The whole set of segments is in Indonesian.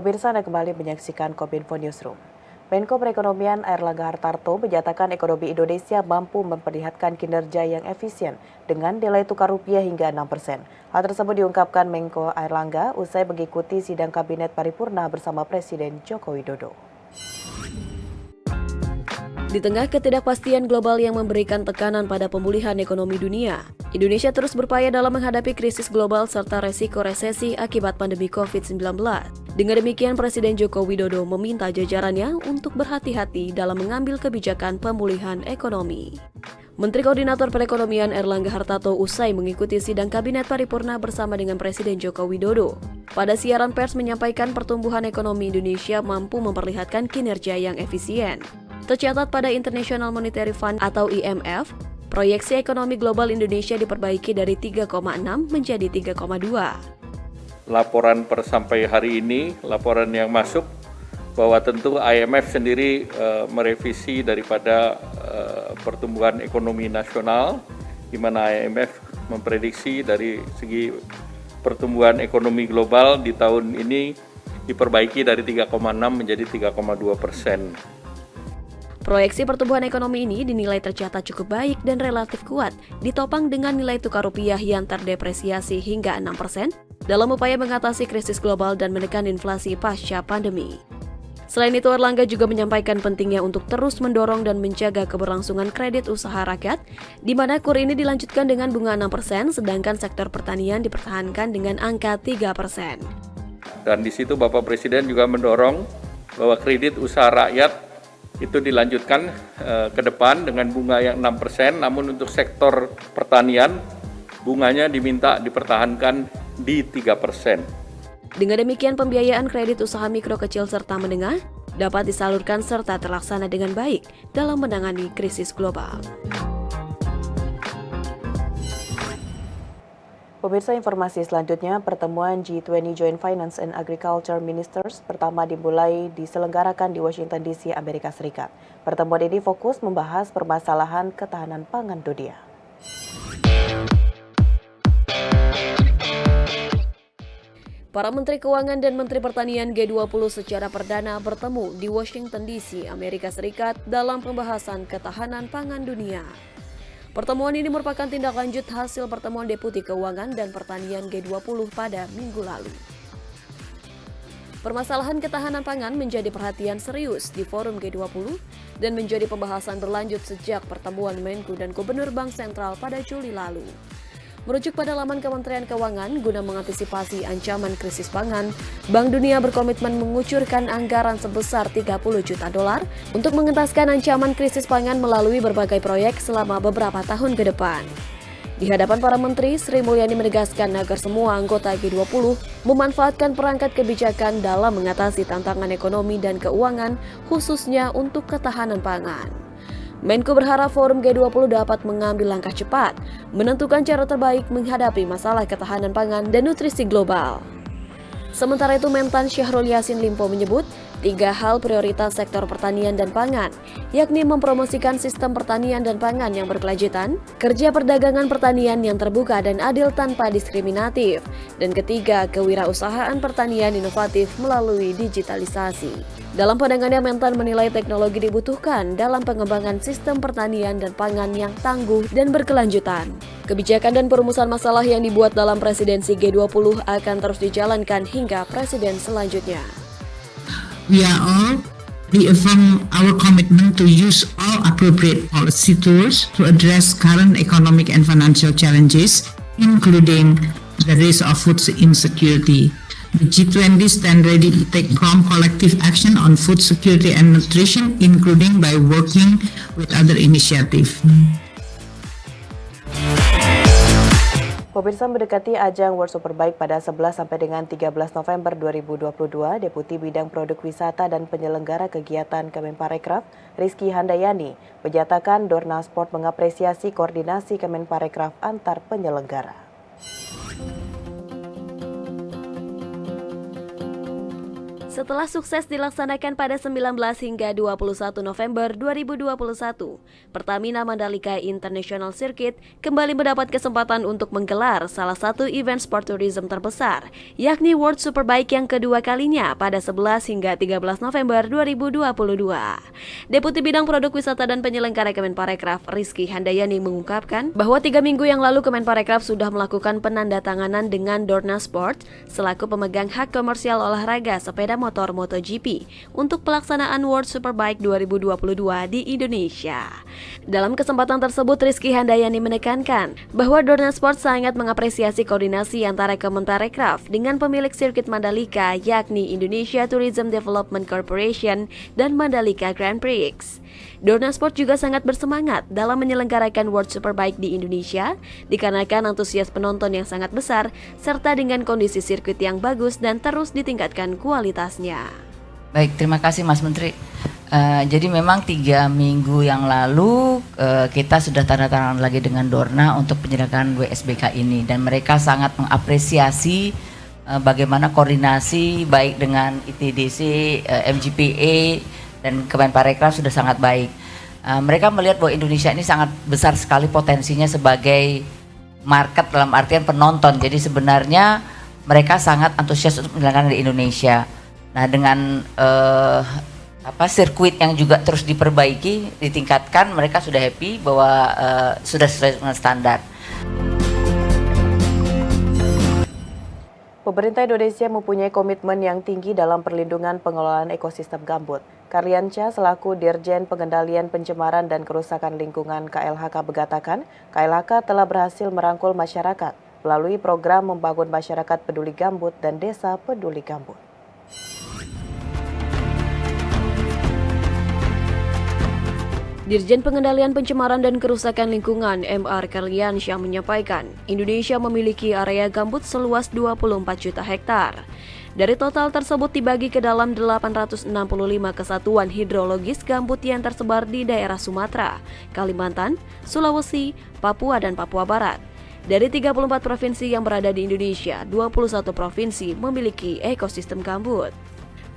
Pemirsa, Anda kembali menyaksikan Kominfo Newsroom. Menko Perekonomian Airlangga Hartarto menyatakan ekonomi Indonesia mampu memperlihatkan kinerja yang efisien dengan nilai tukar rupiah hingga 6%. Hal tersebut diungkapkan Menko Airlangga usai mengikuti sidang Kabinet Paripurna bersama Presiden Joko Widodo. Di tengah ketidakpastian global yang memberikan tekanan pada pemulihan ekonomi dunia, Indonesia terus berupaya dalam menghadapi krisis global serta resiko resesi akibat pandemi COVID-19. Dengan demikian, Presiden Joko Widodo meminta jajarannya untuk berhati-hati dalam mengambil kebijakan pemulihan ekonomi. Menteri Koordinator Perekonomian Airlangga Hartarto usai mengikuti sidang Kabinet Paripurna bersama dengan Presiden Joko Widodo. Pada siaran pers menyampaikan pertumbuhan ekonomi Indonesia mampu memperlihatkan kinerja yang efisien. Tercatat pada International Monetary Fund atau IMF, proyeksi ekonomi global Indonesia diperbaiki dari 3,6 menjadi 3,2. Laporan per sampai hari ini, laporan yang masuk bahwa tentu IMF sendiri merevisi daripada pertumbuhan ekonomi nasional, di mana IMF memprediksi dari segi pertumbuhan ekonomi global di tahun ini diperbaiki dari 3,6 menjadi 3,2%. Proyeksi pertumbuhan ekonomi ini dinilai tercatat cukup baik dan relatif kuat, ditopang dengan nilai tukar rupiah yang terdepresiasi hingga 6% dalam upaya mengatasi krisis global dan menekan inflasi pasca pandemi. Selain itu, Airlangga juga menyampaikan pentingnya untuk terus mendorong dan menjaga keberlangsungan kredit usaha rakyat, di mana KUR ini dilanjutkan dengan bunga 6%, sedangkan sektor pertanian dipertahankan dengan angka 3%. Dan di situ Bapak Presiden juga mendorong bahwa kredit usaha rakyat itu dilanjutkan ke depan dengan bunga yang 6%, namun untuk sektor pertanian bunganya diminta dipertahankan di 3%. Dengan demikian, pembiayaan kredit usaha mikro kecil serta menengah dapat disalurkan serta terlaksana dengan baik dalam menangani krisis global. Pemirsa, informasi selanjutnya, pertemuan G20 Joint Finance and Agriculture Ministers pertama dimulai diselenggarakan di Washington DC, Amerika Serikat. Pertemuan ini fokus membahas permasalahan ketahanan pangan dunia. Para Menteri Keuangan dan Menteri Pertanian G20 secara perdana bertemu di Washington DC, Amerika Serikat dalam pembahasan ketahanan pangan dunia. Pertemuan ini merupakan tindak lanjut hasil pertemuan Deputi Keuangan dan Pertanian G20 pada minggu lalu. Permasalahan ketahanan pangan menjadi perhatian serius di forum G20 dan menjadi pembahasan berlanjut sejak pertemuan Menko dan Gubernur Bank Sentral pada Juli lalu. Merujuk pada laman Kementerian Keuangan, guna mengantisipasi ancaman krisis pangan, Bank Dunia berkomitmen mengucurkan anggaran sebesar 30 juta dolar untuk mengentaskan ancaman krisis pangan melalui berbagai proyek selama beberapa tahun ke depan. Di hadapan para menteri, Sri Mulyani menegaskan agar semua anggota G20 memanfaatkan perangkat kebijakan dalam mengatasi tantangan ekonomi dan keuangan, khususnya untuk ketahanan pangan. Menko berharap forum G20 dapat mengambil langkah cepat, menentukan cara terbaik menghadapi masalah ketahanan pangan dan nutrisi global. Sementara itu, Mentan Syahrul Yassin Limpo menyebut 3 hal prioritas sektor pertanian dan pangan, yakni mempromosikan sistem pertanian dan pangan yang berkelanjutan, kerja perdagangan pertanian yang terbuka dan adil tanpa diskriminatif, dan ketiga, kewirausahaan pertanian inovatif melalui digitalisasi. Dalam pandangannya, Mentan menilai teknologi dibutuhkan dalam pengembangan sistem pertanian dan pangan yang tangguh dan berkelanjutan. Kebijakan dan perumusan masalah yang dibuat dalam presidensi G20 akan terus dijalankan hingga presiden selanjutnya. We are all reaffirm our commitment to use all appropriate policy tools to address current economic and financial challenges, including the risk of food insecurity. The G20 stand ready to take prompt collective action on food security and nutrition, including by working with other initiatives. Pemirsa, mendekati ajang World Superbike pada 11 sampai dengan 13 November 2022, Deputi Bidang Produk Wisata dan Penyelenggara Kegiatan Kemenparekraf, Rizky Handayani, menyatakan Dorna Sport mengapresiasi koordinasi Kemenparekraf antar penyelenggara. Setelah sukses dilaksanakan pada 19 hingga 21 November 2021, Pertamina Mandalika International Circuit kembali mendapat kesempatan untuk menggelar salah satu event sport tourism terbesar, yakni World Superbike yang kedua kalinya pada 11 hingga 13 November 2022. Deputi Bidang Produk Wisata dan Penyelenggara Kemenparekraf Rizky Handayani mengungkapkan bahwa 3 minggu yang lalu Kemenparekraf sudah melakukan penandatanganan dengan Dorna Sport selaku pemegang hak komersial olahraga sepeda motor MotoGP untuk pelaksanaan World Superbike 2022 di Indonesia. Dalam kesempatan tersebut, Rizky Handayani menekankan bahwa Dorna Sport sangat mengapresiasi koordinasi antara Kemenparekraf dengan pemilik sirkuit Mandalika yakni Indonesia Tourism Development Corporation dan Mandalika Grand Prix. Dorna Sport juga sangat bersemangat dalam menyelenggarakan World Superbike di Indonesia dikarenakan antusias penonton yang sangat besar serta dengan kondisi sirkuit yang bagus dan terus ditingkatkan kualitasnya. Baik, terima kasih Mas Menteri. Jadi memang 3 minggu yang lalu kita sudah tanda tangan lagi dengan Dorna untuk penyelenggaraan WSBK ini dan mereka sangat mengapresiasi bagaimana koordinasi baik dengan ITDC, MGPA dan Kemenparekraf sudah sangat baik. Mereka melihat bahwa Indonesia ini sangat besar sekali potensinya sebagai market dalam artian penonton. Jadi sebenarnya mereka sangat antusias untuk menyelenggarakan di Indonesia. Nah dengan sirkuit yang juga terus diperbaiki, ditingkatkan, mereka sudah happy bahwa sudah sesuai dengan standar. Pemerintah Indonesia mempunyai komitmen yang tinggi dalam perlindungan pengelolaan ekosistem gambut. Karliansyah selaku Dirjen Pengendalian Pencemaran dan Kerusakan Lingkungan KLHK mengatakan, KLHK telah berhasil merangkul masyarakat melalui program membangun masyarakat peduli gambut dan desa peduli gambut. Dirjen Pengendalian Pencemaran dan Kerusakan Lingkungan MR Karliansyah menyampaikan, Indonesia memiliki area gambut seluas 24 juta hektar. Dari total tersebut dibagi ke dalam 865 kesatuan hidrologis gambut yang tersebar di daerah Sumatera, Kalimantan, Sulawesi, Papua, dan Papua Barat. Dari 34 provinsi yang berada di Indonesia, 21 provinsi memiliki ekosistem gambut.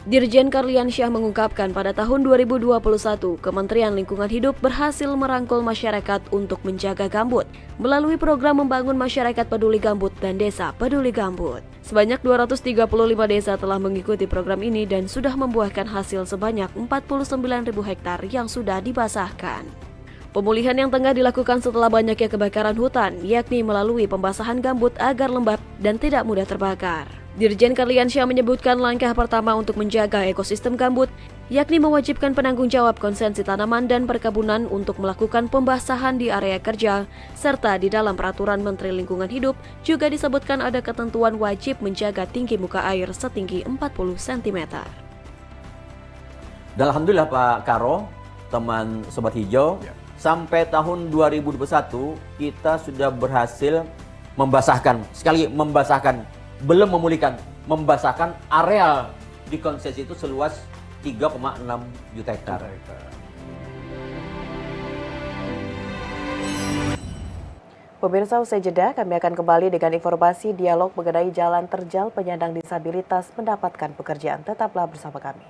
Dirjen Karliansyah mengungkapkan pada tahun 2021, Kementerian Lingkungan Hidup berhasil merangkul masyarakat untuk menjaga gambut melalui program membangun masyarakat peduli gambut dan desa peduli gambut. Sebanyak 235 desa telah mengikuti program ini dan sudah membuahkan hasil sebanyak 49.000 hektar yang sudah dibasahkan. Pemulihan yang tengah dilakukan setelah banyaknya kebakaran hutan, yakni melalui pembasahan gambut agar lembab dan tidak mudah terbakar. Dirjen Karliansyah menyebutkan langkah pertama untuk menjaga ekosistem gambut, yakni mewajibkan penanggung jawab konsensi tanaman dan perkebunan untuk melakukan pembasahan di area kerja, serta di dalam peraturan Menteri Lingkungan Hidup juga disebutkan ada ketentuan wajib menjaga tinggi muka air setinggi 40 cm. Dan alhamdulillah Pak Karo, teman Sobat Hijau, sampai tahun 2021 kita sudah berhasil membasahkan, sekali membasahkan, belum memulihkan, membasahkan areal di konsesi itu seluas 3,6 juta hektar. Pemirsa, usai jeda kami akan kembali dengan informasi dialog mengenai jalan terjal penyandang disabilitas mendapatkan pekerjaan. Tetaplah bersama kami.